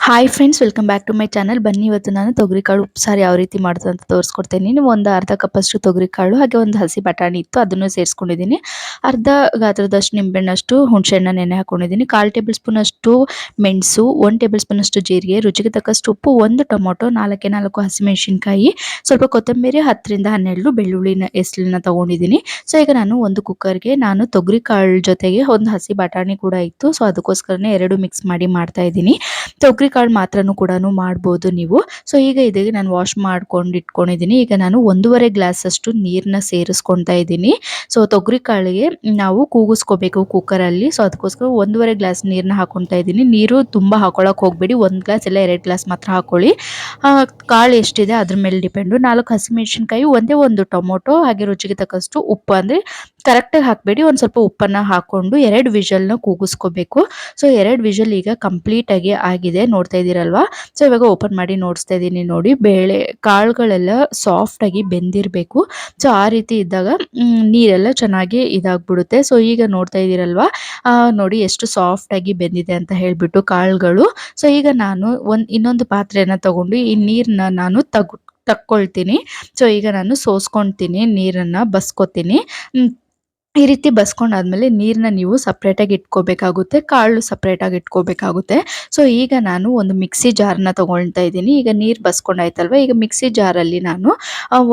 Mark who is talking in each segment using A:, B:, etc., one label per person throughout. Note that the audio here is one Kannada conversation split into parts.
A: Hi friends, welcome back to my channel. ಬನ್ನಿ, ಇವತ್ತು ನಾನು ತೊಗರಿಕಾಳು ಉಪ್ಸಾರು ಯಾವ ರೀತಿ ಮಾಡೋದು ಅಂತ ತೋರಿಸ್ಕೊಡ್ತೇನೆ. ನೀವು ಒಂದು ಅರ್ಧ ಕಪ್ಪಷ್ಟು ತೊಗರಿಕಾಳು ಹಾಗೆ ಒಂದು ಹಸಿ ಬಟಾಣಿ ಇತ್ತು, ಅದನ್ನು ಸೇರಿಸ್ಕೊಂಡಿದ್ದೀನಿ. ಅರ್ಧ ಗಾತ್ರದಷ್ಟು ನಿಂಬೆಹಣ್ಣಷ್ಟು ಹುಣಸೆಹಣ್ಣ ನೆನೆ ಹಾಕೊಂಡಿದ್ದೀನಿ. 1/4 ಟೇಬಲ್ ಸ್ಪೂನ್ ಅಷ್ಟು ಮೆಣಸು, 1 ಟೇಬಲ್ ಸ್ಪೂನ್ ಅಷ್ಟು ಜೀರಿಗೆ, ರುಚಿಗೆ ತಕ್ಕಷ್ಟು ಉಪ್ಪು, 1 ಟೊಮೊಟೊ, 4 ಹಸಿಮೆಣಸಿನಕಾಯಿ, ಸ್ವಲ್ಪ ಕೊತ್ತಂಬರಿ, 10ರಿಂದ 12 ಬೆಳ್ಳುಳ್ಳಿನ ಎಸಳನ್ನ ತಗೊಂಡಿದ್ದೀನಿ. ಸೊ ಈಗ ನಾನು ಒಂದು ಕುಕ್ಕರ್ಗೆ ತೊಗರಿಕಾಳು ಜೊತೆಗೆ ಒಂದು ಹಸಿ ಬಟಾಣಿ ಕೂಡ ಇತ್ತು, ಸೊ ಅದಕ್ಕೋಸ್ಕರನೇ ಎರಡು ಮಿಕ್ಸ್ ಮಾಡಿ ಮಾಡ್ತಾ ಇದ್ದೀನಿ. ತೊಗರಿಕಾಳು ಮಾತ್ರನೂ ಕೂಡ ಮಾಡ್ಬೋದು ನೀವು. ಸೊ ಈಗ ಇದಕ್ಕೆ ನಾನು ವಾಶ್ ಮಾಡ್ಕೊಂಡು ಇಟ್ಕೊಂಡಿದ್ದೀನಿ. ಈಗ ನಾನು 1.5 ಗ್ಲಾಸ್ ಅಷ್ಟು ನೀರನ್ನ ಸೇರಿಸ್ಕೊತಾ ಇದ್ದೀನಿ. ಸೊ ತೊಗರಿಕಾಳಿಗೆ ನಾವು ಕೂಗಿಸ್ಕೋಬೇಕು ಕುಕ್ಕರಲ್ಲಿ. ಸೊ ಅದಕ್ಕೋಸ್ಕರ 1.5 ಗ್ಲಾಸ್ ನೀರನ್ನ ಹಾಕೊತಾ ಇದ್ದೀನಿ. ನೀರು ತುಂಬ ಹಾಕೊಳಕ್ಕೆ ಹೋಗಬೇಡಿ, 1 ಗ್ಲಾಸ್ ಇಲ್ಲ 2 ಗ್ಲಾಸ್ ಮಾತ್ರ ಹಾಕೊಳ್ಳಿ. ಕಾಳು ಎಷ್ಟಿದೆ ಅದ್ರ ಮೇಲೆ ಡಿಪೆಂಡು. 4 ಹಸಿಮೆಣಸಿನಕಾಯಿ, ಒಂದೇ ಒಂದು ಟೊಮೊಟೊ, ಹಾಗೆ ರುಚಿಗೆ ತಕ್ಕಷ್ಟು ಉಪ್ಪು, ಅಂದರೆ ಕರೆಕ್ಟಾಗಿ ಹಾಕಬೇಡಿ, ಒಂದು ಸ್ವಲ್ಪ ಉಪ್ಪನ್ನು ಹಾಕ್ಕೊಂಡು 2 ವಿಷಲ್ನ ಕೂಗಿಸ್ಕೋಬೇಕು. ಸೊ 2 ವಿಷಲ್ ಈಗ ಕಂಪ್ಲೀಟಾಗಿ ಆಗಿದೆ, ನೋಡ್ತಾ ಇದ್ದೀರಲ್ವಾ. ಸೊ ಇವಾಗ ಓಪನ್ ಮಾಡಿ ನೋಡಿಸ್ತಾ ಇದ್ದೀನಿ ನೋಡಿ. ಕಾಳುಗಳೆಲ್ಲ ಸಾಫ್ಟಾಗಿ ಬೆಂದಿರಬೇಕು. ಸೊ ಆ ರೀತಿ ಇದ್ದಾಗ ನೀರೆಲ್ಲ ಚೆನ್ನಾಗಿ ಇದಾಗ್ಬಿಡುತ್ತೆ. ಸೊ ಈಗ ನೋಡ್ತಾ ಇದ್ದೀರಲ್ವಾ, ನೋಡಿ ಎಷ್ಟು ಸಾಫ್ಟಾಗಿ ಬೆಂದಿದೆ ಅಂತ ಹೇಳಿಬಿಟ್ಟು ಕಾಳುಗಳು. ಸೊ ಈಗ ನಾನು ಇನ್ನೊಂದು ಪಾತ್ರೆನ ತಗೊಂಡು ಈ ನೀರನ್ನ ನಾನು ತಕ್ಕೊಳ್ತೀನಿ. ಸೊ ಈಗ ನಾನು ಸೋಸ್ಕೊಳ್ತೀನಿ, ನೀರನ್ನು ಬಸ್ಕೊತೀನಿ. ಈ ರೀತಿ ಬಸ್ಕೊಂಡಾದ್ಮೇಲೆ ನೀರನ್ನ ನೀವು ಸಪ್ರೇಟಾಗಿ ಇಟ್ಕೋಬೇಕಾಗುತ್ತೆ, ಕಾಳು ಸಪ್ರೇಟಾಗಿ ಇಟ್ಕೋಬೇಕಾಗುತ್ತೆ. ಸೊ ಈಗ ನಾನು ಒಂದು ಮಿಕ್ಸಿ ಜಾರನ್ನ ತೊಗೊಳ್ತಾ ಇದ್ದೀನಿ. ಈಗ ನೀರು ಬಸ್ಕೊಂಡಾಯ್ತಲ್ವ, ಈಗ ಮಿಕ್ಸಿ ಜಾರಲ್ಲಿ ನಾನು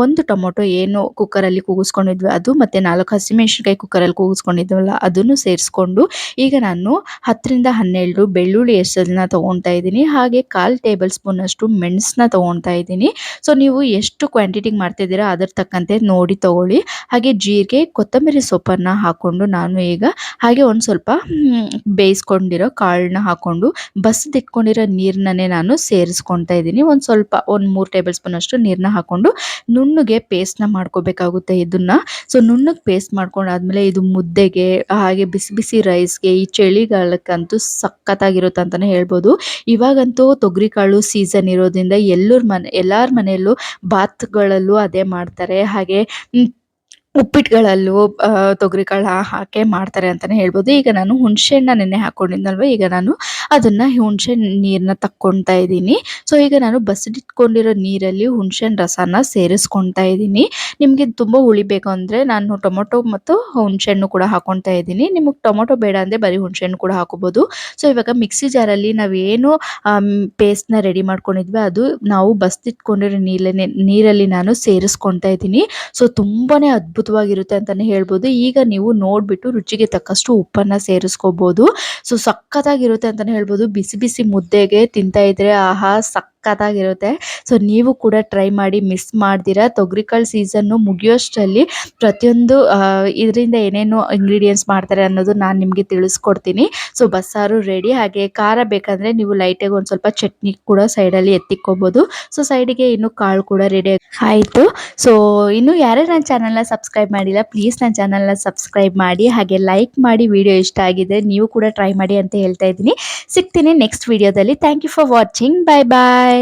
A: ಒಂದು ಟೊಮೊಟೊ ಏನು ಕುಕ್ಕರಲ್ಲಿ ಕೂಗಿಸ್ಕೊಂಡಿದ್ವಿ ಅದು, ಮತ್ತು 4 ಹಸಿಮೆಣಸಿನಕಾಯಿ ಕುಕ್ಕರಲ್ಲಿ ಕೂಗಿಸ್ಕೊಂಡಿದ್ವಲ್ಲ ಅದನ್ನು ಸೇರಿಸ್ಕೊಂಡು, ಈಗ ನಾನು 10ರಿಂದ 12 ಬೆಳ್ಳುಳ್ಳಿ ಎಸಳನ್ನ ತೊಗೊತಾ ಇದ್ದೀನಿ. ಹಾಗೆ 1/4 ಟೇಬಲ್ ಸ್ಪೂನ್ ಅಷ್ಟು ಮೆಣಸನ್ನ ತೊಗೊತಾ ಇದ್ದೀನಿ. ಸೊ ನೀವು ಎಷ್ಟು ಕ್ವಾಂಟಿಟಿಗೆ ಮಾಡ್ತಿದ್ದೀರಾ ಅದ್ರ ತಕ್ಕಂತೆ ನೋಡಿ ತೊಗೊಳ್ಳಿ. ಹಾಗೆ ಜೀರಿಗೆ, ಕೊತ್ತಂಬರಿ ಸೊಪ್ಪನ್ನು ಹಾಕ್ಕೊಂಡು ನಾನು ಈಗ ಹಾಗೆ ಒಂದು ಸ್ವಲ್ಪ ಬೇಯಿಸ್ಕೊಂಡಿರೋ ಕಾಳನ್ನ ಹಾಕ್ಕೊಂಡು ಬಸ್ದಿಟ್ಕೊಂಡಿರೋ ನೀರನ್ನೇ ನಾನು ಸೇರಿಸ್ಕೊತಾ ಇದ್ದೀನಿ. ಒಂದು 3 ಟೇಬಲ್ ಸ್ಪೂನ್ ಅಷ್ಟು ನೀರನ್ನ ಹಾಕ್ಕೊಂಡು ನುಣ್ಣಗೆ ಪೇಸ್ಟ್ನ ಮಾಡ್ಕೋಬೇಕಾಗುತ್ತೆ ಇದನ್ನು. ಸೊ ನುಣ್ಣಗೆ ಪೇಸ್ಟ್ ಮಾಡ್ಕೊಂಡಾದ್ಮೇಲೆ ಇದು ಮುದ್ದೆಗೆ, ಹಾಗೆ ಬಿಸಿ ಬಿಸಿ ರೈಸ್ಗೆ, ಈ ಚಳಿಗಾಲಕ್ಕಂತೂ ಸಖತ್ತಾಗಿರುತ್ತೆ ಅಂತಲೇ ಹೇಳ್ಬೋದು. ಇವಾಗಂತೂ ತೊಗರಿಕಾಳು ಸೀಸನ್ ಇರೋದ್ರಿಂದ ಎಲ್ಲರ ಮನೆಯಲ್ಲೂ ಬಾತ್ಗಳಲ್ಲೂ ಅದೇ ಮಾಡ್ತಾರೆ. ಹಾಗೆ ಉಪ್ಪಿಟ್ಟುಗಳಲ್ಲೂ ತೊಗರಿಕಾಳು ಹಾಕೇ ಮಾಡ್ತಾರೆ ಅಂತಲೇ ಹೇಳ್ಬೋದು. ಈಗ ನಾನು ಹುಣಸೆಹಣ್ಣ ನೆನೆ ಹಾಕ್ಕೊಂಡಿದ್ನಲ್ವ, ಈಗ ನಾನು ಅದನ್ನು ಹುಣಸೆ ನೀರನ್ನ ತಕ್ಕೊತಾ ಇದ್ದೀನಿ. ಸೊ ಈಗ ನಾನು ಬಸಿದಿಟ್ಕೊಂಡಿರೋ ನೀರಲ್ಲಿ ಹುಣಸೆಹಣ್ಣು ರಸನ ಸೇರಿಸ್ಕೊತಾ ಇದ್ದೀನಿ. ನಿಮಗೆ ತುಂಬ ಹುಳಿಬೇಕು ಅಂದರೆ ನಾನು ಟೊಮೊಟೊ ಮತ್ತು ಹುಣಸೆಹಣ್ಣು ಕೂಡ ಹಾಕ್ಕೊತಾ ಇದ್ದೀನಿ. ನಿಮಗೆ ಟೊಮೊಟೊ ಬೇಡ ಅಂದರೆ ಬರೀ ಹುಣಸೆಹಣ್ಣು ಕೂಡ ಹಾಕೋಬೋದು. ಸೊ ಇವಾಗ ಮಿಕ್ಸಿ ಜಾರಲ್ಲಿ ನಾವೇನು ಪೇಸ್ಟ್ನ ರೆಡಿ ಮಾಡ್ಕೊಂಡಿದ್ವಿ ಅದು ನಾವು ಬಸಿದಿಟ್ಕೊಂಡಿರೋ ನೀರಲ್ಲಿ ನಾನು ಸೇರಿಸ್ಕೊತಾ ಇದ್ದೀನಿ. ಸೊ ತುಂಬಾ ಅದ್ಭುತವಾಗಿರುತ್ತೆ ಅಂತಲೇ ಹೇಳ್ಬೋದು. ಈಗ ನೀವು ನೋಡಿಬಿಟ್ಟು ರುಚಿಗೆ ತಕ್ಕಷ್ಟು ಉಪ್ಪನ್ನು ಸೇರಿಸ್ಕೋಬೋದು. ಸೊ ಸಖತ್ತಾಗಿರುತ್ತೆ ಅಂತಲೇ ಹೇಳ್ಬೋದು. ಬಿಸಿ ಬಿಸಿ ಮುದ್ದೆಗೆ ತಿಂತಾ ಇದ್ರೆ ಆಹಾ ಸಖತ್ತಾಗಿರುತ್ತೆ. ಸೊ ನೀವು ಕೂಡ ಟ್ರೈ ಮಾಡಿ, ಮಿಸ್ ಮಾಡ್ದಿರಾ. ತೊಗರಿಕಾಳು ಸೀಸನ್ನು ಮುಗಿಯೋಷ್ಟರಲ್ಲಿ ಪ್ರತಿಯೊಂದು ಇದರಿಂದ ಏನೇನು ಇಂಗ್ರೀಡಿಯೆಂಟ್ಸ್ ಮಾಡ್ತಾರೆ ಅನ್ನೋದು ನಾನು ನಿಮಗೆ ತಿಳಿಸ್ಕೊಡ್ತೀನಿ. ಸೊ ಬಸ್ಸಾರು ರೆಡಿ. ಹಾಗೆ ಖಾರ ಬೇಕಂದರೆ ನೀವು ಲೈಟಾಗಿ ಒಂದು ಸ್ವಲ್ಪ ಚಟ್ನಿ ಕೂಡ ಸೈಡಲ್ಲಿ ಎತ್ತಿಕ್ಕೋಬೋದು. ಸೊ ಸೈಡಿಗೆ ಇನ್ನು ಕಾಳು ಕೂಡ ರೆಡಿ ಆಯಿತು. ಸೊ ಇನ್ನು ಯಾರ್ಯಾರು ನನ್ನ ಚಾನಲ್ನ ಸಬ್ಸ್ಕ್ರೈಬ್ ಮಾಡಿಲ್ಲ, ಪ್ಲೀಸ್ ನನ್ನ ಚಾನಲ್ನ ಸಬ್ಸ್ಕ್ರೈಬ್ ಮಾಡಿ, ಹಾಗೆ ಲೈಕ್ ಮಾಡಿ. ವಿಡಿಯೋ ಇಷ್ಟ ಆಗಿದೆ ನೀವು ಕೂಡ ಟ್ರೈ ಮಾಡಿ ಅಂತ ಹೇಳ್ತಾ ಇದ್ದೀನಿ. ಸಿಗ್ತೀನಿ ನೆಕ್ಸ್ಟ್ ವಿಡಿಯೋದಲ್ಲಿ. Thank you for watching. Bye bye.